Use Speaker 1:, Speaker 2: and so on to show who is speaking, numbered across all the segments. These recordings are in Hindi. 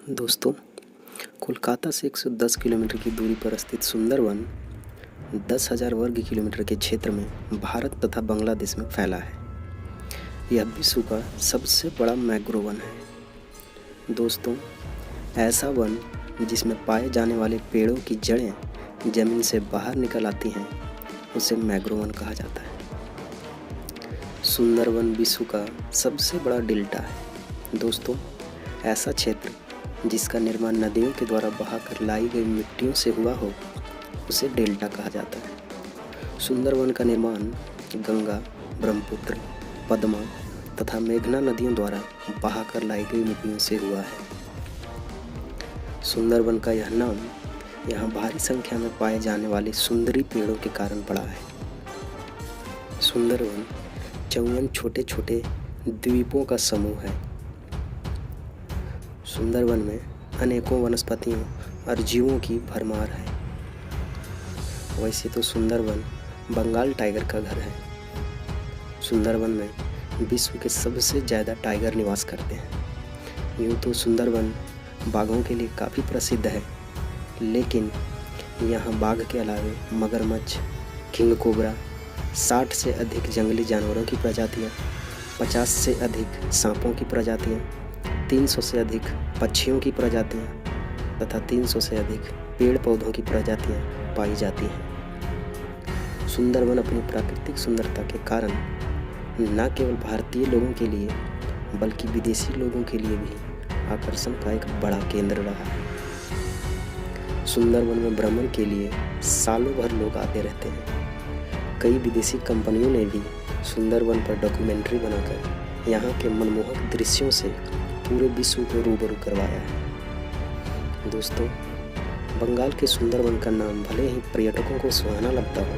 Speaker 1: दोस्तों, कोलकाता से 110 किलोमीटर की दूरी पर स्थित सुंदरवन 10,000 वर्ग किलोमीटर के क्षेत्र में भारत तथा बांग्लादेश में फैला है। यह विश्व का सबसे बड़ा मैंग्रोव वन है। दोस्तों, ऐसा वन जिसमें पाए जाने वाले पेड़ों की जड़ें जमीन से बाहर निकल आती हैं, उसे मैंग्रोव वन कहा जाता है। सुंदरवन विश्व का सबसे बड़ा डेल्टा है। दोस्तों, ऐसा क्षेत्र जिसका निर्माण नदियों के द्वारा बहाकर लाई गई मिट्टियों से हुआ हो, उसे डेल्टा कहा जाता है। सुंदरवन का निर्माण गंगा, ब्रह्मपुत्र, पद्मा तथा मेघना नदियों द्वारा बहाकर लाई गई मिट्टियों से हुआ है। सुंदरवन का यह नाम यहाँ भारी संख्या में पाए जाने वाले सुंदरी पेड़ों के कारण पड़ा है। सुंदरवन 54 छोटे छोटे द्वीपों का समूह है। सुंदरवन में अनेकों वनस्पतियों और जीवों की भरमार है। वैसे तो सुंदरवन बंगाल टाइगर का घर है। सुंदरवन में विश्व के सबसे ज़्यादा टाइगर निवास करते हैं। यूँ तो सुंदरवन बाघों के लिए काफ़ी प्रसिद्ध है, लेकिन यहाँ बाघ के अलावे मगरमच्छ, किंग कोबरा, 60 से अधिक जंगली जानवरों की प्रजातियाँ, 50 से अधिक सांपों की प्रजातियाँ, 300 से अधिक पक्षियों की प्रजातियाँ तथा 300 से अधिक पेड़ पौधों की प्रजातियाँ पाई जाती हैं। सुंदरवन अपनी प्राकृतिक सुंदरता के कारण न केवल भारतीय लोगों के लिए बल्कि विदेशी लोगों के लिए भी आकर्षण का एक बड़ा केंद्र रहा है। सुंदरवन में भ्रमण के लिए सालों भर लोग आते रहते हैं। कई विदेशी कंपनियों ने भी सुंदरवन पर डॉक्यूमेंट्री बनाकर यहाँ के मनमोहक दृश्यों से पूरे विश्व को रूबरू करवाया है। दोस्तों, बंगाल के सुंदरवन का नाम भले ही पर्यटकों को सुहाना लगता हो,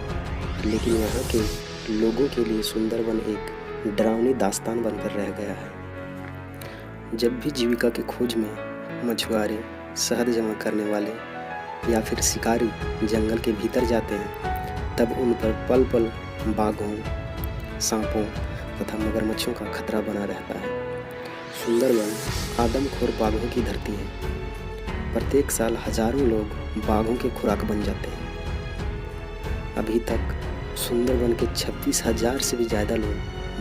Speaker 1: लेकिन यहाँ के लोगों के लिए सुंदरवन एक डरावनी दास्तान बनकर रह गया है। जब भी जीविका की खोज में मछुआरे, शहद जमा करने वाले या फिर शिकारी जंगल के भीतर जाते हैं, तब उन पर पल पल बाघों, सांपों तथा मगरमच्छों का खतरा बना रहता है। सुंदरवन आदमखोर बाघों की धरती है। प्रत्येक साल हजारों लोग बाघों के खुराक बन जाते हैं। अभी तक सुंदरवन के 26,000 से भी ज़्यादा लोग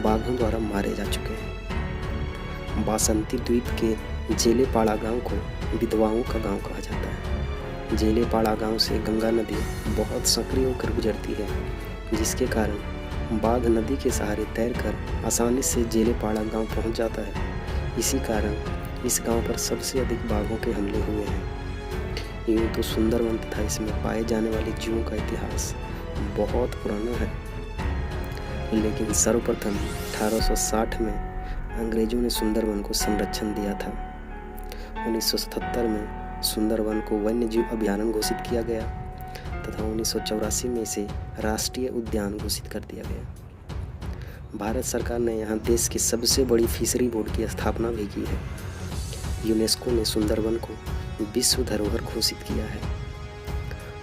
Speaker 1: बाघों द्वारा मारे जा चुके हैं। बासंती द्वीप के जेलेपाड़ा गांव को विधवाओं का गांव कहा जाता है। जेलेपाड़ा गांव से गंगा नदी बहुत सक्रिय होकर गुजरती है, जिसके कारण बाघ नदी के सहारे तैरकर आसानी से जेलेपाड़ा गांव पहुंच जाता है। इसी कारण इस गांव पर सबसे अधिक बाघों के हमले हुए हैं। यूँ तो सुंदरवन तथा इसमें पाए जाने वाले जीवों का इतिहास बहुत पुराना है, लेकिन सर्वप्रथम 1860 में अंग्रेजों ने सुंदरवन को संरक्षण दिया था। 1977 में सुंदरवन को वन्य जीव अभयारण्य घोषित किया गया तथा 1984 में इसे राष्ट्रीय उद्यान घोषित कर दिया गया। भारत सरकार ने यहाँ देश की सबसे बड़ी फिशरी बोर्ड की स्थापना भी की है। यूनेस्को ने सुंदरवन को विश्व धरोहर घोषित किया है।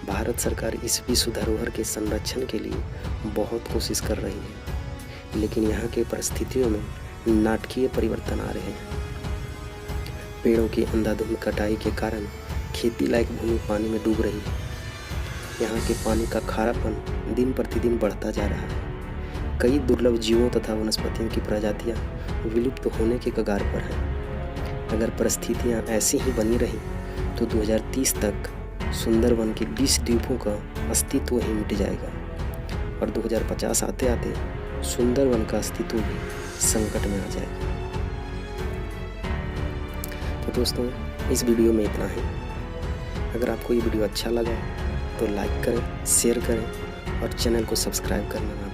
Speaker 1: भारत सरकार इस विश्व धरोहर के संरक्षण के लिए बहुत कोशिश कर रही है, लेकिन यहाँ के परिस्थितियों में नाटकीय परिवर्तन आ रहे हैं। पेड़ों की अंधाधुंध कटाई के कारण खेती लायक भूमि पानी में डूब रही है। यहाँ के पानी का खारापन दिन प्रतिदिन बढ़ता जा रहा है। कई दुर्लभ जीवों तथा वनस्पतियों की प्रजातियाँ विलुप्त होने के कगार पर हैं। अगर परिस्थितियाँ ऐसी ही बनी रहीं तो 2030 तक सुंदरवन के 20 द्वीपों का अस्तित्व ही मिट जाएगा और 2050 आते आते सुंदरवन का अस्तित्व भी संकट में आ जाएगा। तो दोस्तों, इस वीडियो में इतना ही। अगर आपको ये वीडियो अच्छा लगा तो लाइक करें, शेयर करें और चैनल को सब्सक्राइब करना ना भूलें।